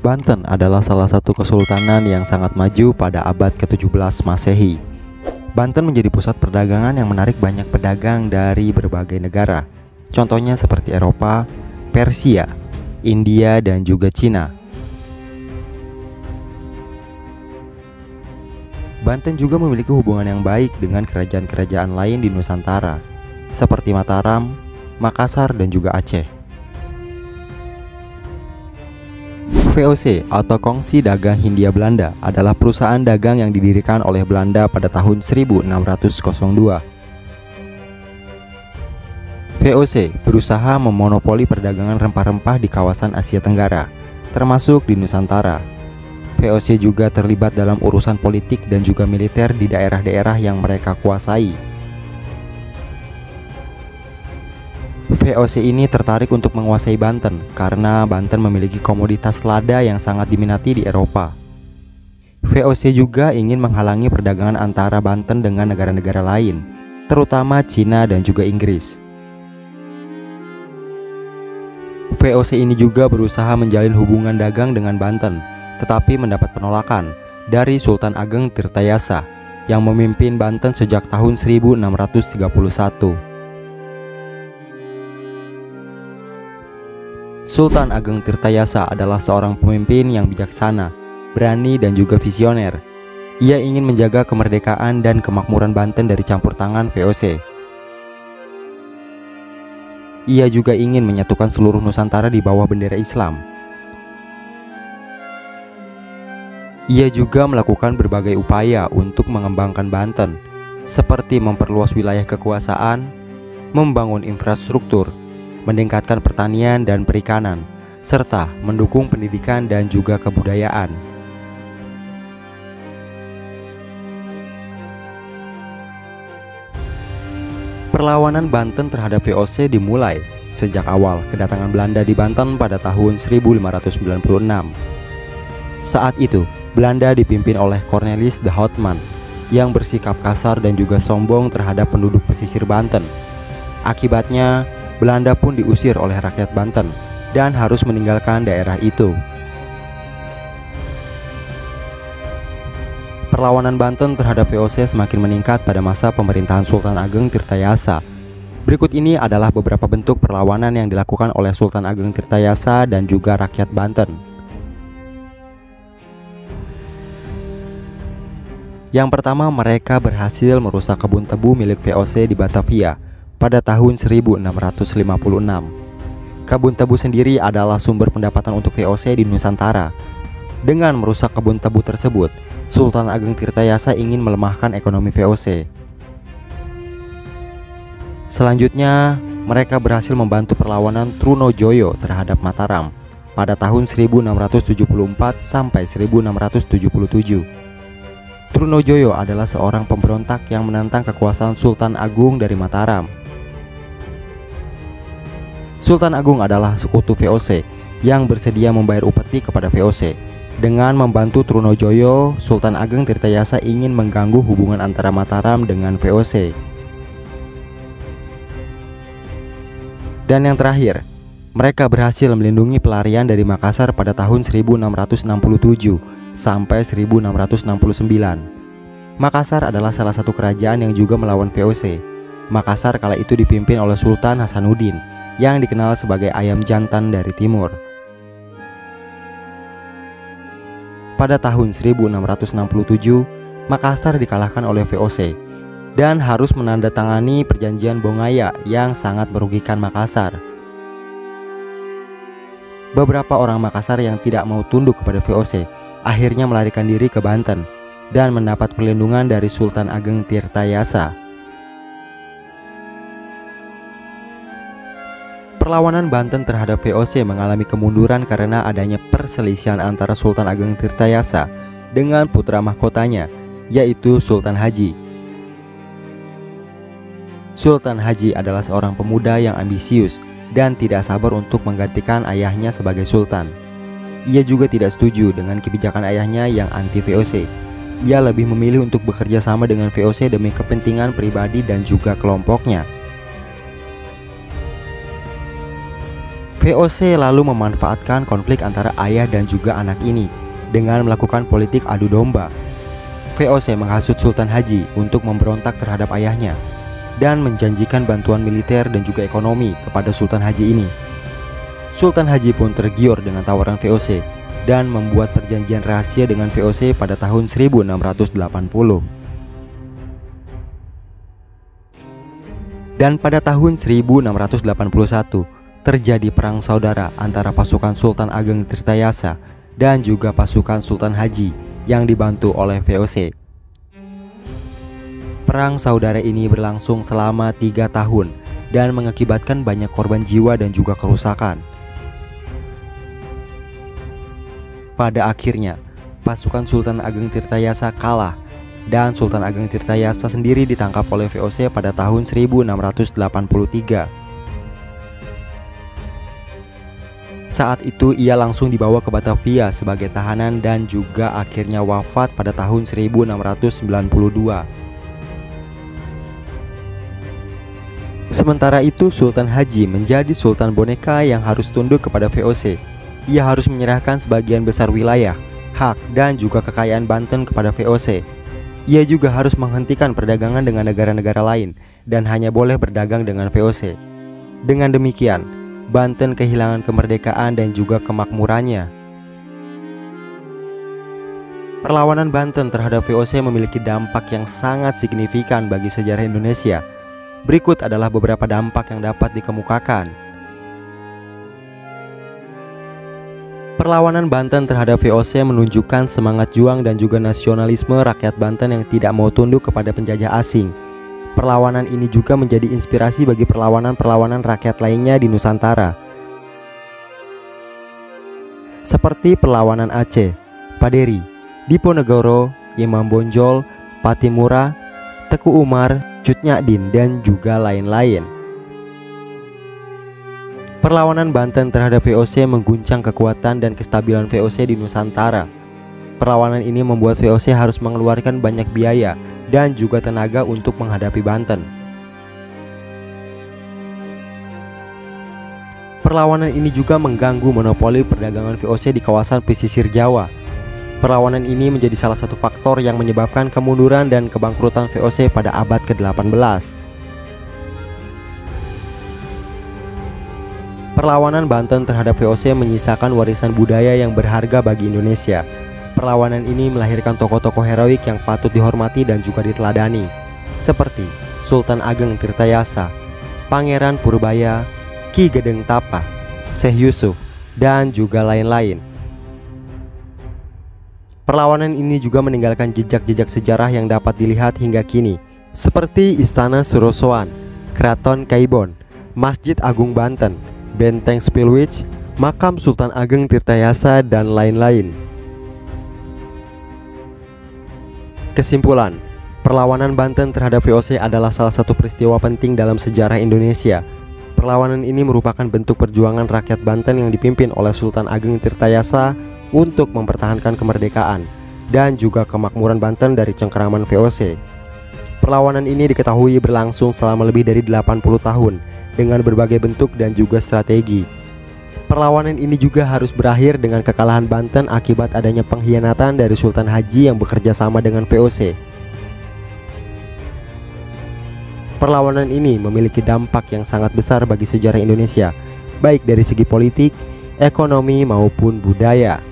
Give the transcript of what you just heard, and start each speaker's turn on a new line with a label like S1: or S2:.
S1: Banten adalah salah satu kesultanan yang sangat maju pada abad ke-17 Masehi. Banten menjadi pusat perdagangan yang menarik banyak pedagang dari berbagai negara. Contohnya seperti Eropa, Persia, India, dan juga Cina. Banten juga memiliki hubungan yang baik dengan kerajaan-kerajaan lain di Nusantara, seperti Mataram, Makassar, dan juga Aceh. VOC atau Kongsi Dagang Hindia Belanda adalah perusahaan dagang yang didirikan oleh Belanda pada tahun 1602. VOC berusaha memonopoli perdagangan rempah-rempah di kawasan Asia Tenggara, termasuk di Nusantara. VOC juga terlibat dalam urusan politik dan juga militer di daerah-daerah yang mereka kuasai. VOC ini tertarik untuk menguasai Banten karena Banten memiliki komoditas lada yang sangat diminati di Eropa. VOC juga ingin menghalangi perdagangan antara Banten dengan negara-negara lain, terutama Cina dan juga Inggris. VOC ini juga berusaha menjalin hubungan dagang dengan Banten, tetapi mendapat penolakan dari Sultan Ageng Tirtayasa yang memimpin Banten sejak tahun 1631. Sultan Ageng Tirtayasa adalah seorang pemimpin yang bijaksana, berani, dan juga visioner. Ia ingin menjaga kemerdekaan dan kemakmuran Banten dari campur tangan VOC. Ia juga ingin menyatukan seluruh Nusantara di bawah bendera Islam. Ia juga melakukan berbagai upaya untuk mengembangkan Banten, seperti memperluas wilayah kekuasaan, membangun infrastruktur, meningkatkan pertanian dan perikanan, serta mendukung pendidikan dan juga kebudayaan. Perlawanan Banten terhadap VOC dimulai sejak awal kedatangan Belanda di Banten pada tahun 1596. Saat itu, Belanda dipimpin oleh Cornelis de Houtman yang bersikap kasar dan juga sombong terhadap penduduk pesisir Banten. Akibatnya, Belanda pun diusir oleh rakyat Banten dan harus meninggalkan daerah itu. Perlawanan Banten terhadap VOC semakin meningkat pada masa pemerintahan Sultan Ageng Tirtayasa. Berikut ini adalah beberapa bentuk perlawanan yang dilakukan oleh Sultan Ageng Tirtayasa dan juga rakyat Banten. Yang pertama, mereka berhasil merusak kebun tebu milik VOC di Batavia pada tahun 1656. Kebun tebu sendiri adalah sumber pendapatan untuk VOC di Nusantara. Dengan merusak kebun tebu tersebut, Sultan Ageng Tirtayasa ingin melemahkan ekonomi VOC. Selanjutnya, mereka berhasil membantu perlawanan Trunojoyo terhadap Mataram pada tahun 1674 sampai 1677. Trunojoyo adalah seorang pemberontak yang menentang kekuasaan Sultan Agung dari Mataram. Sultan Agung adalah sekutu VOC yang bersedia membayar upeti kepada VOC. Dengan membantu Trunojoyo, Sultan Ageng Tirtayasa ingin mengganggu hubungan antara Mataram dengan VOC. Dan yang terakhir, mereka berhasil melindungi pelarian dari Makassar pada tahun 1667 sampai 1669. Makassar adalah salah satu kerajaan yang juga melawan VOC. Makassar kala itu dipimpin oleh Sultan Hasanuddin yang dikenal sebagai ayam jantan dari timur. Pada tahun 1667, Makassar dikalahkan oleh VOC dan harus menandatangani perjanjian Bongaya yang sangat merugikan Makassar. Beberapa orang Makassar yang tidak mau tunduk kepada VOC akhirnya melarikan diri ke Banten dan mendapat perlindungan dari Sultan Ageng Tirtayasa. Perlawanan Banten terhadap VOC mengalami kemunduran karena adanya perselisihan antara Sultan Ageng Tirtayasa dengan putra mahkotanya, yaitu Sultan Haji. Sultan Haji adalah seorang pemuda yang ambisius dan tidak sabar untuk menggantikan ayahnya sebagai sultan. ia juga tidak setuju dengan kebijakan ayahnya yang anti VOC. Ia lebih memilih untuk bekerja sama dengan VOC demi kepentingan pribadi dan juga kelompoknya. VOC lalu memanfaatkan konflik antara ayah dan juga anak ini dengan melakukan politik adu domba. VOC menghasut Sultan Haji untuk memberontak terhadap ayahnya dan menjanjikan bantuan militer dan juga ekonomi kepada Sultan Haji ini. Sultan Haji pun tergiur dengan tawaran VOC dan membuat perjanjian rahasia dengan VOC pada tahun 1680. Dan pada tahun 1681 terjadi perang saudara antara pasukan Sultan Ageng Tirtayasa dan juga pasukan Sultan Haji yang dibantu oleh VOC. Perang saudara ini berlangsung selama 3 tahun dan mengakibatkan banyak korban jiwa dan juga kerusakan. Pada akhirnya, pasukan Sultan Ageng Tirtayasa kalah dan Sultan Ageng Tirtayasa sendiri ditangkap oleh VOC pada tahun 1683. Saat itu ia langsung dibawa ke Batavia sebagai tahanan dan juga akhirnya wafat pada tahun 1692. Sementara itu Sultan Haji menjadi sultan boneka yang harus tunduk kepada VOC. Ia harus menyerahkan sebagian besar wilayah, hak, dan juga kekayaan Banten kepada VOC. Ia juga harus menghentikan perdagangan dengan negara-negara lain dan hanya boleh berdagang dengan VOC. Dengan demikian, Banten kehilangan kemerdekaan dan juga kemakmurannya. Perlawanan Banten terhadap VOC memiliki dampak yang sangat signifikan bagi sejarah Indonesia. Berikut adalah beberapa dampak yang dapat dikemukakan. Perlawanan Banten terhadap VOC menunjukkan semangat juang dan juga nasionalisme rakyat Banten yang tidak mau tunduk kepada penjajah asing. Perlawanan ini juga menjadi inspirasi bagi perlawanan-perlawanan rakyat lainnya di Nusantara, seperti perlawanan Aceh, Paderi, Diponegoro, Imam Bonjol, Patimura, Teku Umar, Cut Nyak-din, dan juga lain-lain. Perlawanan Banten terhadap VOC mengguncang kekuatan dan kestabilan VOC di Nusantara. Perlawanan ini membuat VOC harus mengeluarkan banyak biaya dan juga tenaga untuk menghadapi Banten. Perlawanan ini juga mengganggu monopoli perdagangan VOC di kawasan pesisir Jawa. Perlawanan ini menjadi salah satu faktor yang menyebabkan kemunduran dan kebangkrutan VOC pada abad ke-18. Perlawanan Banten terhadap VOC menyisakan warisan budaya yang berharga bagi Indonesia. Perlawanan ini melahirkan tokoh-tokoh heroik yang patut dihormati dan juga diteladani, seperti Sultan Ageng Tirtayasa, Pangeran Purbaya, Ki Gedeng Tapa, Syekh Yusuf, dan juga lain-lain. Perlawanan ini juga meninggalkan jejak-jejak sejarah yang dapat dilihat hingga kini, seperti Istana Surosoan, Keraton Kaibon, Masjid Agung Banten, Benteng Spilwich, Makam Sultan Ageng Tirtayasa, dan lain-lain. Kesimpulan, perlawanan Banten terhadap VOC adalah salah satu peristiwa penting dalam sejarah Indonesia. Perlawanan ini merupakan bentuk perjuangan rakyat Banten yang dipimpin oleh Sultan Ageng Tirtayasa untuk mempertahankan kemerdekaan dan juga kemakmuran Banten dari cengkeraman VOC. Perlawanan ini diketahui berlangsung selama lebih dari 80 tahun dengan berbagai bentuk dan juga strategi. Perlawanan ini juga harus berakhir dengan kekalahan Banten akibat adanya pengkhianatan dari Sultan Haji yang bekerja sama dengan VOC. Perlawanan ini memiliki dampak yang sangat besar bagi sejarah Indonesia, baik dari segi politik, ekonomi maupun budaya.